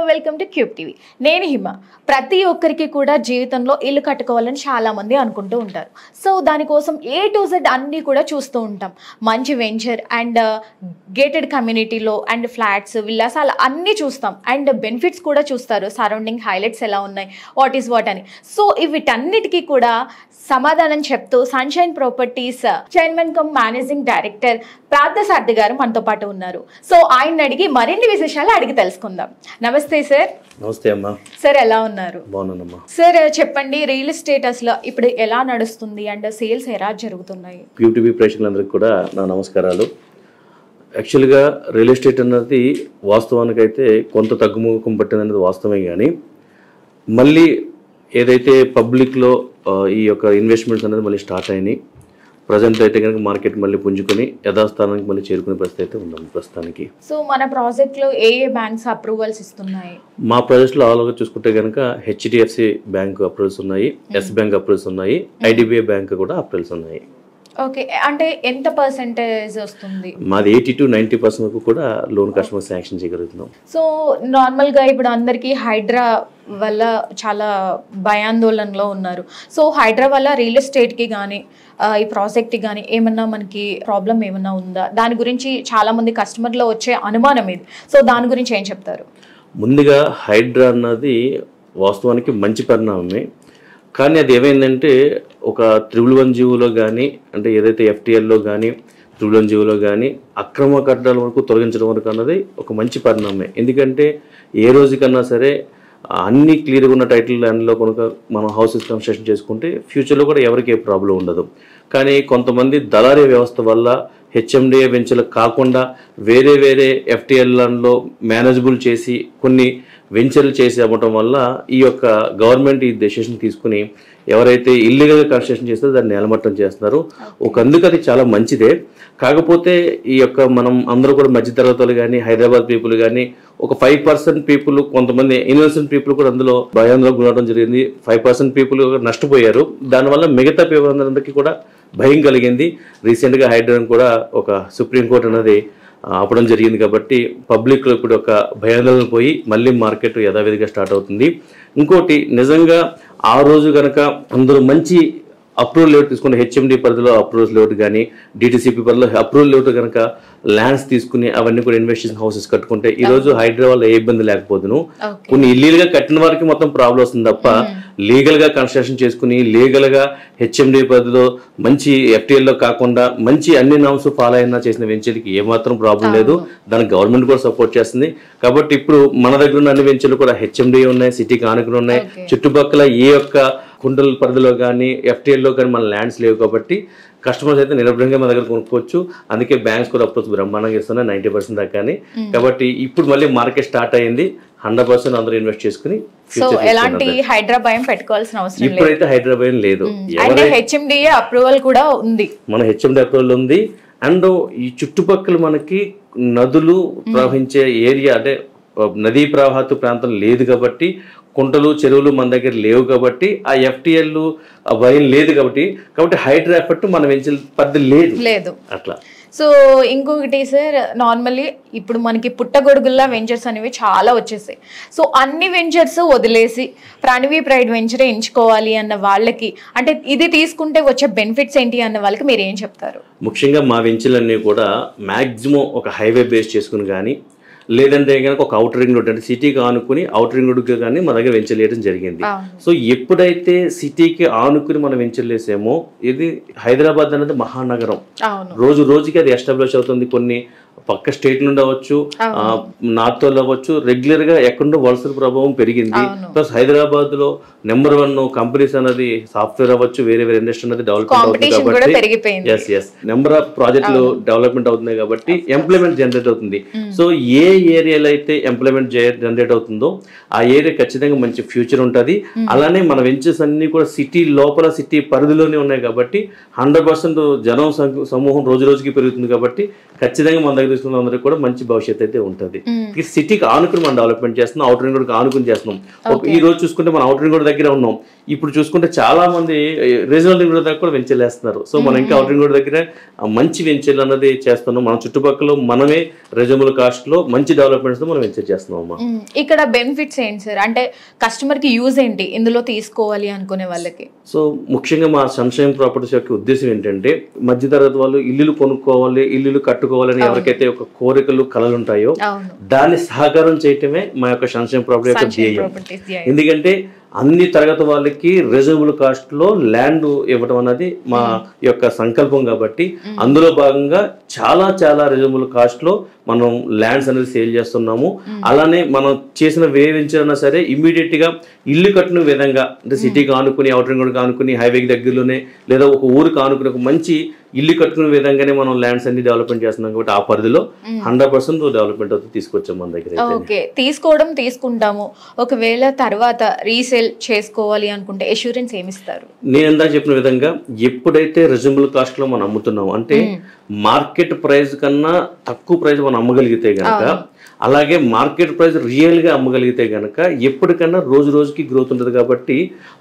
Welcome to cube TV. నేను హిమ. ప్రతి ఒక్కరికి కూడా జీవితంలో ఇల్లు కట్టుకోవాలని చాలా మంది అనుకుంటూ ఉంటారు. సో దానికోసం A to Z అన్నీ కూడా చూస్తూ ఉంటాం. మంచి వెంచర్ అండ్ గేటెడ్ కమ్యూనిటీలో అండ్ ఫ్లాట్స్, విల్లాస్ అలా అన్నీ చూస్తాం. అండ్ బెనిఫిట్స్ కూడా చూస్తారు, సరౌండింగ్ హైలైట్స్ ఎలా ఉన్నాయి, వాట్ ఈస్ వాట్ అని. సో వీటన్నిటికీ కూడా సమాధానం చెప్తూ sunshine properties chairman cum managing director Parthasarathi garu మనతో పాటు ఉన్నారు. సో ఆయన అడిగి మరిన్ని విశేషాలు అడిగి తెలుసుకుందాం. నమస్తే సార్. నమస్తే అమ్మా. సార్ ఎలా ఉన్నారు? బాగున్నానమ్మా. సార్ చెప్పండి, రియల్ ఎస్టేట్ అసలు ఇప్పుడు ఎలా నడుస్తుంది అండ్ సేల్స్ ఎలా జరుగుతున్నాయి? క్యూటీవీ ప్రేక్షకులందరికీ కూడా నా నమస్కారాలు. యాక్చువల్గా రియల్ ఎస్టేట్ అన్నది వాస్తవానికైతే కొంత తగ్గుముఖం పట్టిందనేది వాస్తవమే, కానీ మళ్ళీ ఏదైతే పబ్లిక్లో ఈ యొక్క ఇన్వెస్ట్మెంట్స్ అనేది మళ్ళీ స్టార్ట్ అయినాయి. ప్రజెంట్ అయితే కనుక మార్కెట్ మళ్ళీ పుంజుకొని యథాస్థానానికి మళ్ళీ చేరుకునే పరిస్థితి అయితే ఉన్నాం ప్రస్తుతానికి. సో మన ప్రాజెక్ట్లో ఏ బ్యాంక్స్ అప్రూవల్స్ ఇస్తున్నాయి? మా ప్రాజెక్ట్లో ఆల్గా చూసుకుంటే కనుక HDFC బ్యాంక్ అప్రూవల్స్ ఉన్నాయి, ఎస్ బ్యాంక్ అప్రూవల్స్ ఉన్నాయి, IDBI బ్యాంక్ కూడా అప్రూవల్స్ ఉన్నాయి. ఓకే, అంటే ఎంత పర్సెంటేజ్ వస్తుంది? మాది 80 to 90% వరకు కూడా లోన్ కస్టమర్ శాంక్షన్ చేయగలుగుతున్నాం. సో నార్మల్గా ఇప్పుడు అందరికీ హైడ్రా వల్ల చాలా భయాందోళనలో ఉన్నారు. సో హైడ్రా వల్ల రియల్ ఎస్టేట్కి కానీ ఈ ప్రాజెక్ట్కి కానీ ఏమన్నా మనకి ప్రాబ్లం ఏమన్నా ఉందా? దాని గురించి చాలామంది కస్టమర్లో వచ్చే అనుమానం ఇది. సో దాని గురించి ఏం చెప్తారు? ముందుగా హైడ్రా అన్నది వాస్తవానికి మంచి పరిణామమే, కానీ అది ఏమైందంటే ఒక 111 జీవోలో కానీ, అంటే ఏదైతే FTLలో కానీ 111 జీవోలో కానీ అక్రమ కట్టడాల వరకు తొలగించడం వరకు అన్నది ఒక మంచి పరిణామమే. ఎందుకంటే ఏ రోజుకన్నా సరే అన్ని క్లియర్గా ఉన్న టైటిల్ ల్యాండ్లో కనుక మనం హౌసెస్ కన్స్ట్రక్షన్ చేసుకుంటే ఫ్యూచర్లో కూడా ఎవరికి ఏ ప్రాబ్లం ఉండదు. కానీ కొంతమంది దళారీ వ్యవస్థ వల్ల HMDA వెంచర్లు కాకుండా వేరే FTL ల్యాండ్లో మేనేజబుల్ చేసి కొన్ని వెంచర్లు చేసి అవ్వటం వల్ల ఈ యొక్క గవర్నమెంట్ ఈ డెసిషన్ తీసుకుని ఎవరైతే ఇల్లీగల్గా కన్స్ట్రక్షన్ చేస్తారో దాన్ని నేలమట్టం చేస్తున్నారు. అందుకు అది చాలా మంచిదే. కాకపోతే ఈ యొక్క మనం అందరూ కూడా మధ్యతరగతులు కానీ హైదరాబాద్ పీపుల్ కానీ ఒక 5% పీపుల్, కొంతమంది ఇన్నోసెంట్ పీపుల్ కూడా అందులో భయాందోళనకు గురవడం జరిగింది. 5% పీపుల్ నష్టపోయారు. దానివల్ల మిగతా పీపుల్ అందరికీ కూడా భయం కలిగింది. రీసెంట్గా హైడ్రాని కూడా ఒక సుప్రీంకోర్టు అనేది ఆపడం జరిగింది. కాబట్టి పబ్లిక్లో ఇప్పుడు ఒక భయాందోళన పోయి మళ్ళీ మార్కెట్ యథావిధిగా స్టార్ట్ అవుతుంది. ఇంకోటి, నిజంగా ఆ రోజు కనుక అందరూ మంచి అప్రూవల్ లేఅవుట్ తీసుకుని HMD పరిధిలో అప్రూవల్ లేఅవుట్ కానీ DTCP పరిధిలో అప్రూవల్ లేఅవుట్ కనుక ల్యాండ్స్ తీసుకుని అవన్నీ కూడా ఇన్వెస్టిగేషన్ హౌసెస్ కట్టుకుంటే ఈ రోజు హైడ్రా వల్ల ఏ ఇబ్బంది లేకపోతును. కొన్ని ఇల్లీగల్ గా కట్టిన వారికి మొత్తం ప్రాబ్లం వస్తుంది తప్ప లీగల్ గా కన్స్ట్రక్షన్ చేసుకుని లీగల్ గా HMD పరిధిలో మంచి FTL లో కాకుండా మంచి అన్ని నామ్స్ ఫాలో అయినా చేసిన వెంచర్కి ఏమాత్రం ప్రాబ్లం లేదు. దానికి గవర్నమెంట్ కూడా సపోర్ట్ చేస్తుంది. కాబట్టి ఇప్పుడు మన దగ్గర ఉన్న అన్ని వెంచర్లు కూడా HMD ఉన్నాయి, సిటీకి ఆనుకుని ఉన్నాయి. చుట్టుపక్కల ఏ యొక్క కుంటల పరిధిలో కానీ FTLలో కానీ మన ల్యాండ్స్ లేవు. కాబట్టి కస్టమర్స్ అయితే నిరభ్రంగా మన దగ్గర కొనుక్కోవచ్చు. అందుకే బ్యాంక్స్ కూడా అప్రోచ్ బ్రహ్మాండంగా ఇస్తున్నాయి 90% దాకా. కానీ కాబట్టి ఇప్పుడు మళ్ళీ మార్కెట్ స్టార్ట్ అయింది. 100% అందరూ ఇన్వెస్ట్ చేసుకుని ఎలాంటి హైదరాబాద్ పెట్టుకోవాల్సిన అవసరం లేదు. ఇప్పుడైతే హైదరాబాద్ లేదు. HMDA అప్రూవల్ కూడా ఉంది, మన HMD అప్రూవల్ ఉంది. అండ్ ఈ చుట్టుపక్కల మనకి నదులు ప్రవహించే ఏరియా, అంటే నదీ ప్రవాహత ప్రాంతం లేదు కాబట్టి, కుంటలు చెరువులు మన దగ్గర లేవు కాబట్టి, ఆ FTL భయం లేదు కాబట్టి హైడ్రా ఎఫెక్ట్ మన వెంచర్ పరిధి లేదు అట్లా. సో ఇంకొకటి సార్, నార్మల్లీ ఇప్పుడు మనకి పుట్టగొడుగుల్లా వెంచర్స్ అనేవి చాలా వచ్చేసాయి. సో అన్ని వెంచర్స్ వదిలేసి ప్రణవి ప్రైడ్ వెంచర్ ఎంచుకోవాలి అన్న వాళ్ళకి, అంటే ఇది తీసుకుంటే వచ్చే బెనిఫిట్స్ ఏంటి అన్న వాళ్ళకి మీరు ఏం చెప్తారు? ముఖ్యంగా మా వెంచర్లన్నీ కూడా మ్యాక్సిమం ఒక హైవే బేస్ చేసుకుని కానీ, లేదంటే కనుక ఒక అవుటర్ రింగ్ రోడ్, అంటే సిటీకి ఆనుకుని అవుటర్ రింగ్ రోడ్కి కానీ మన దగ్గర వెంచర్ వేయడం జరిగింది. సో ఎప్పుడైతే సిటీకి ఆనుకుని మనం వెంచర్ వేసామో, ఇది హైదరాబాద్ అనేది మహానగరం, రోజు రోజుకి అది ఎస్టాబ్లిష్ అవుతుంది. కొన్ని పక్క స్టేట్ నుండి అవ్వచ్చు, నార్త్ లో అవ్వచ్చు, రెగ్యులర్ గా ఎక్కడో వలసల ప్రభావం పెరిగింది. ప్లస్ హైదరాబాద్ లో నెంబర్ 1 కంపెనీస్ అనేది సాఫ్ట్వేర్ అవ్వచ్చు, వేరే ఇండస్ట్రీ అనేది డెవలప్మెంట్ అవుతుంది కాబట్టి నెంబర్ ఆఫ్ ప్రాజెక్టులు డెవలప్మెంట్ అవుతున్నాయి కాబట్టి ఎంప్లాయ్మెంట్ జనరేట్ అవుతుంది. సో ఏ ఏరియాలో అయితే ఎంప్లాయ్మెంట్ జనరేట్ అవుతుందో ఆ ఏరియా ఖచ్చితంగా మంచి ఫ్యూచర్ ఉంటుంది. అలానే మన వెంచర్స్ అన్ని కూడా సిటీ లోపల, సిటీ పరిధిలోనే ఉన్నాయి కాబట్టి 100% జనం సమూహం రోజు రోజుకి పెరుగుతుంది. కాబట్టి ఖచ్చితంగా మన దగ్గర తీసుకున్న అందరికి కూడా మంచి భవిష్యత్తు అయితే ఉంటుంది. సిటీకి ఆనుకుని మనం డెవలప్మెంట్ చేస్తున్నాం, అవుటర్ రింగ్ రోడ్ ఆనుకుని చేస్తున్నాం. ఈ రోజు చూసుకుంటే మనం అవుటర్ రింగ్ రోడ్ దగ్గర ఉన్నాం, ఇప్పుడు చూసుకుంటే చాలా మంది రీజనల్ రింగ్ రోడ్ దగ్గర కూడా వెంచర్లు వేస్తున్నారు. సో మనం ఇంకా అవుటర్ రింగ్ రోడ్ దగ్గర మంచి వెంచర్లు అన్నది చేస్తున్నాం. మన చుట్టుపక్కల మనమే రీజనబుల్ కాస్ట్ లో మంచి డెవలప్మెంట్స్ తో మనం వెంచర్ చేస్తున్నాం అమ్మా. ఇక్కడ బెనిఫిట్స్ ఏంటి సార్, అంటే కస్టమర్ కి యూజ్ ఏంటి ఇందులో తీసుకోవాలి అనుకునే వాళ్ళకి? సో ముఖ్యంగా మా సన్షైన్ ప్రాపర్టీస్ యొక్క ఉద్దేశం ఏంటంటే మధ్యతరగతి వాళ్ళు ఇల్లులు కొనుక్కోవాలి, ఇల్లులు కట్టుకోవాలని ఎవరికైతే ఒక కోరికలు కళలు ఉంటాయో దాన్ని సహకారం చేయటమే మా యొక్క సన్షైన్ ప్రాపర్టీ యొక్క ధ్యేయం. ఎందుకంటే అన్ని తరగతి వాళ్ళకి రీజనబుల్ కాస్ట్ లో ల్యాండ్ ఇవ్వడం అన్నది మా యొక్క సంకల్పం కాబట్టి అందులో భాగంగా చాలా చాలా రీజనబుల్ కాస్ట్ లో మనం ల్యాండ్స్ అనేది సేల్ చేస్తున్నాము. అలానే మనం చేసిన వెంచర్ అయినా సరే ఇమ్మీడియట్ గా ఇల్లు కట్టిన విధంగా, అంటే సిటీకి ఆనుకుని అవుటర్ రింగ్ రోడ్కి ఆనుకుని హైవేకి దగ్గరలోనే లేదా ఒక ఊరికి ఆనుకుని ఒక మంచి ఇల్లు కట్టుకునే విధంగానే మనం ల్యాండ్స్ అన్ని డెవలప్మెంట్ చేస్తున్నాం కాబట్టి ఆ పరిధిలో 100% డెవలప్మెంట్ అవుతుంది తీసుకొచ్చాం మన దగ్గర. ఓకే, తీసుకుంటాము, ఒకవేళ తర్వాత రీసేల్ చేసుకోవాలి అనుకుంటే అష్యూరెన్స్ ఏమిస్తారు? నేను ఇందాక చెప్పిన విధంగా ఎప్పుడైతే రీజనబుల్ కాస్ట్ లో మనం అమ్ముతున్నాం అంటే మార్కెట్ ప్రైస్ కన్నా తక్కువ ప్రైస్ మనం అమ్మగలిగితే గనక, అలాగే మార్కెట్ ప్రైస్ రియల్ గా అమ్మగలిగితే గనక ఎప్పటికన్నా రోజు రోజుకి గ్రోత్ ఉంటుంది కాబట్టి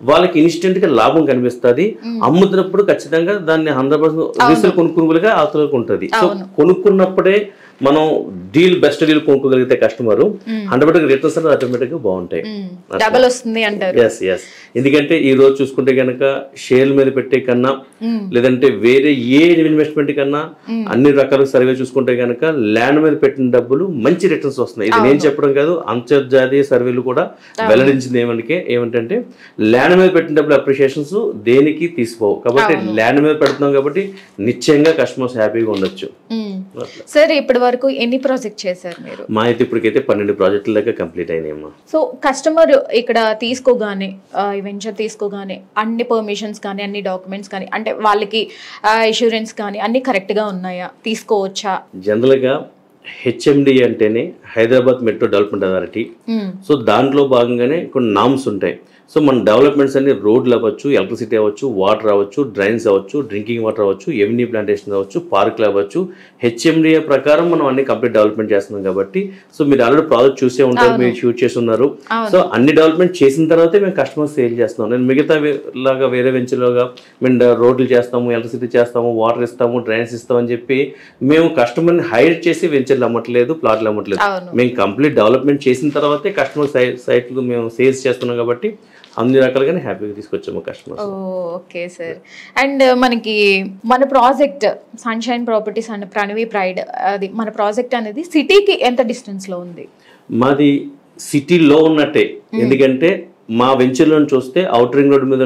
వాళ్ళకి ఇన్స్టెంట్ గా లాభం కనిపిస్తుంది. అమ్ముతున్నప్పుడు ఖచ్చితంగా దాన్ని 100% రీసేల్ కొనుక్కునేగా అవతలకు ఉంటుంది. సో కొనుక్కున్నప్పుడే మనం బెస్ట్ డీల్ కొనుక్కోగలిగితే కస్టమర్ 100% రిటర్న్స్ అనేది ఆటోమేటిక్ గా బాగుంటాయి, డబుల్ వస్తుంది అంటారు. ఎందుకంటే ఈ రోజు చూసుకుంటే కనుక షేర్ మీద పెట్టే కన్నా లేదంటే వేరే ఏ ఇన్వెస్ట్మెంట్ కన్నా అన్ని రకాల సర్వే చూసుకుంటే కనుక ల్యాండ్ మీద పెట్టిన డబ్బులు మంచి రిటర్న్స్ వస్తున్నాయి. ఇది నేను చెప్పడం కాదు, అంతర్జాతీయ సర్వేలు కూడా వెల్లడించింది ఏమంటే ల్యాండ్ మీద పెట్టిన డబ్బులు అప్రిషియేషన్స్ దేనికి తీసుకోవు కాబట్టి ల్యాండ్ మీద పెడుతున్నాం కాబట్టి నిశ్చయంగా కస్టమర్స్ హ్యాపీగా ఉండొచ్చు. సార్ ఇప్పటి వరకు ఎన్ని ప్రాజెక్ట్ చేశారు మీరు? మా అయితే ఇప్పటికైతే 12 ప్రాజెక్టుల దాకా కంప్లీట్ అయినాయమ్మా. సో కస్టమర్ ఇక్కడ తీసుకోగానే వెంచర్ తీసుకోగానే అన్ని పర్మిషన్స్ కానీ అన్ని డాక్యుమెంట్స్ కానీ అంటే వాళ్ళకి ఇన్సూరెన్స్ కానీ అన్ని కరెక్ట్ గా ఉన్నాయా, తీసుకోవచ్చా? జనరల్ గా హెచ్ఎండి అంటేనే Hyderabad metro development authority. So దాంట్లో భాగంగానే కొన్ని నామ్స్ ఉంటాయి. సో మన డెవలప్మెంట్స్ అన్ని రోడ్లు అవ్వచ్చు, ఎలక్ట్రిసిటీ అవ్వచ్చు, వాటర్ అవ్వచ్చు, డ్రైన్స్ అవ్వచ్చు, డ్రింకింగ్ వాటర్ అవ్వచ్చు, ఎవెన్యూ ప్లాంటేషన్ అవ్వచ్చు, పార్కులు అవ్వచ్చు, హెచ్ఎండిఏ ప్రకారం మనం అన్ని కంప్లీట్ డెవలప్మెంట్ చేస్తున్నాం కాబట్టి సో మీరు ఆల్రెడీ ప్రాజెక్ట్ చూసే ఉంటారు, మీరు షూట్ చేసి ఉన్నారు. సో అన్ని డెవలప్మెంట్ చేసిన తర్వాతే మేము కస్టమర్ సేల్ చేస్తున్నాం. నేను మిగతా లాగా వేరే వెంచర్లోగా మేము రోడ్లు చేస్తాము, ఎలక్ట్రిసిటీ చేస్తాము, వాటర్ ఇస్తాము, డ్రైన్స్ ఇస్తామని చెప్పి మేము కస్టమర్ని హైర్ చేసి వెంచర్లు అమ్మట్లేదు, ప్లాట్లు అమ్మట్లేదు. మేము కంప్లీట్ డెవలప్మెంట్ చేసిన తర్వాతే కస్టమర్ సైట్లు మేము సేల్స్ చేస్తున్నాం కాబట్టి అన్ని రకాలుగానే హ్యాపీగా తీసుకొచ్చాము కస్టమర్స్. ఓకే సార్, అండ్ మనకి మన project sunshine properties and Pranavi pride, అది మన ప్రాజెక్ట్ అనేది సిటీకి ఎంత డిస్టెన్స్ లో ఉంది? మాది సిటీలో ఉన్నట్టే, ఎందుకంటే మా వెంచర్లో చూస్తే అవుటర్ రింగ్ రోడ్ మీద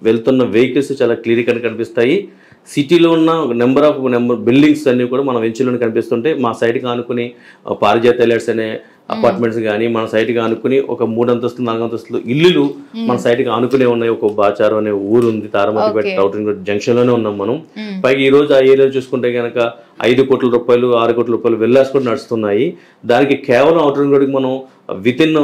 వెళ్తున్న వెహికల్స్ చాలా క్లియర్గా కనిపిస్తాయి. సిటీలో ఉన్న నెంబర్ బిల్డింగ్స్ అన్ని కూడా మన వెంచర్లోనే కనిపిస్తుంటే మా సైడ్కి ఆనుకుని పారిజాత ఎలైట్స్ అనే అపార్ట్మెంట్స్ కానీ మన సైట్కి ఆనుకుని ఒక 3 అంతస్తులు 4 అంతస్తులు ఇల్లులు మన సైట్కి ఆనుకునే ఉన్నాయి. ఒక బాచారం అనే ఊరు ఉంది, Taramatipet outer ring road junction లోనే ఉన్నాం మనం. పైగా ఈ రోజు ఆ ఏరియా చూసుకుంటే కనుక 5 కోట్ల రూపాయలు 6 కోట్ల రూపాయలు విల్లాస్ కూడా నడుస్తున్నాయి. దానికి కేవలం అవుటర్ రింగ్ రోడ్కి మనం వితిన్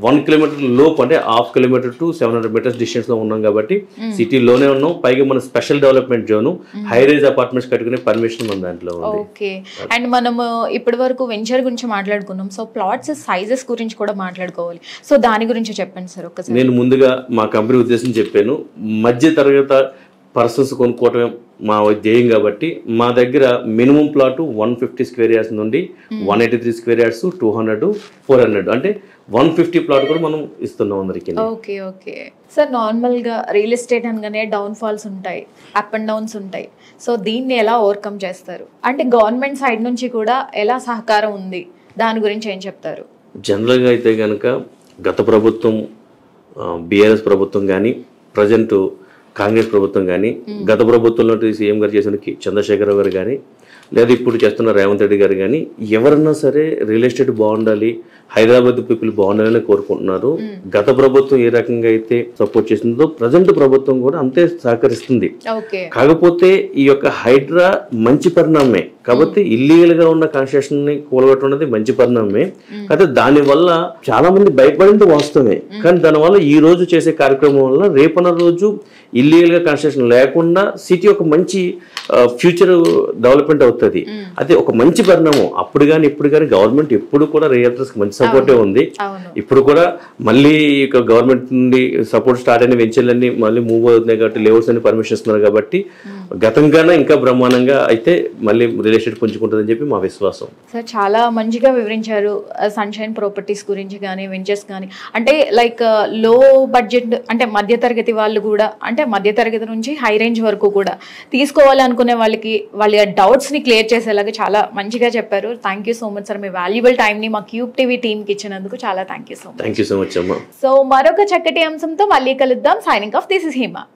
1 కిలోమీటర్ లోపు అంటే 1/2 కిలోమీటర్ టు 700 మీటర్స్ డిస్టెన్స్ లో ఉన్నాం కాబట్టి సిటీలోనే ఉన్నాం. పైగా మన special development zone high rise apartments కట్టుకునే పర్మిషన్ మన దాంట్లో ఉంది. ఓకే, అండ్ మనము ఇప్పటి వరకు వెంచర్ గురించి మాట్లాడుకున్నాం, సో ప్లాట్స్ సైజెస్ గురించి కూడా మాట్లాడుకోవాలి. సో దాని గురించి చెప్పండి సార్ ఒకసారి. నేను ముందుగా మా కంపెనీ ఉద్దేశం చెప్పాను, మధ్య తరగతి పర్సన్స్ కొనుక్కోవటమే మా ధ్యేయం కాబట్టి మా దగ్గర మినిమం ప్లాట్ 150 స్క్వేర్ యార్డ్స్ నుండి 183 స్క్వేర్ యార్డ్స్ 200 400 అంటే 150 ప్లాట్ కూడా మనం ఇస్తున్నాం అందరికి. ఓకే ఓకే సార్, నార్మల్ గా రియల్ ఎస్టేట్ అనగానే డౌన్ ఫాల్స్ ఉంటాయి, అప్ అండ్ డౌన్స్ ఉంటాయి. సో దీన్ని ఎలా ఓవర్కమ్ చేస్తారు? అంటే గవర్నమెంట్ సైడ్ నుంచి కూడా ఎలా సహకారం ఉంది, దాని గురించి ఏం చెప్తారు? జనరల్గా అయితే కనుక గత ప్రభుత్వం బీఆర్ఎస్ ప్రభుత్వం కానీ ప్రజెంట్ కాంగ్రెస్ ప్రభుత్వం కానీ గత ప్రభుత్వంలో సీఎం గారు చేసిన చంద్రశేఖరరావు గారు కానీ లేదా ఇప్పుడు చేస్తున్న రేవంత్ రెడ్డి గారు కానీ ఎవరన్నా సరే రియల్ ఎస్టేట్ బాగుండాలి, హైదరాబాద్ పీపుల్ బాగుండాలని కోరుకుంటున్నారు. గత ప్రభుత్వం ఏ రకంగా అయితే సపోర్ట్ చేసిందో ప్రజెంట్ ప్రభుత్వం కూడా అంతే సహకరిస్తుంది. కాకపోతే ఈ యొక్క హైడ్రా మంచి పరిణామమే, కాబట్టి ఇల్లీగల్ గా ఉన్న కన్స్ట్రక్షన్ ని కూలగొట్టడం అనేది మంచి పరిణామమే. అయితే దానివల్ల చాలా మంది భయపడింది వాస్తవమే, కానీ దానివల్ల ఈ రోజు చేసే కార్యక్రమం వల్ల రేపన్న రోజు ఇల్లీగల్ గా కన్స్ట్రక్షన్ లేకుండా సిటీ ఒక మంచి ఫ్యూచర్ డెవలప్మెంట్ అవుతుంది. అది ఒక మంచి పరిణామం. అప్పుడు కానీ ఇప్పుడు కానీ గవర్నమెంట్ ఎప్పుడు కూడా రియల్టర్స్ మంచి సపోర్టే ఉంది. ఇప్పుడు కూడా మళ్ళీ గవర్నమెంట్ నుండి సపోర్ట్ స్టార్ట్ అయిన వెంచర్లన్నీ మళ్ళీ మూవ్ అవుతున్నాయి కాబట్టి, లేఅవుట్స్ అన్ని పర్మిషన్ ఇస్తున్నారు కాబట్టి గతంగానే ఇంకా బ్రహ్మాండంగా అయితే మళ్ళీ రియల్ ఎస్టేట్ పుంజుకుంటుందని చెప్పి మా విశ్వాసం. సార్ చాలా మంచిగా వివరించారు సన్షైన్ ప్రాపర్టీస్ గురించి కానీ, వెంచర్స్ కానీ. అంటే లైక్ లో బడ్జెట్ అంటే మధ్యతరగతి వాళ్ళు కూడా, అంటే మధ్యతరగతి నుంచి హై రేంజ్ వరకు కూడా తీసుకోవాలనుకునే వాళ్ళకి వాళ్ళ డౌట్స్ని క్లియర్ చేసేలాగా చాలా మంచిగా చెప్పారు. Thank you so much sir. Me valuable టైంని మా క్యూబ్ టీవీ టీమ్కి ఇచ్చినందుకు చాలా thank you so much. Thank you so much అమ్మా. సో మరొక చక్కటి అంశంతో మళ్ళీ కలుద్దాం. Signing off, this is Hima.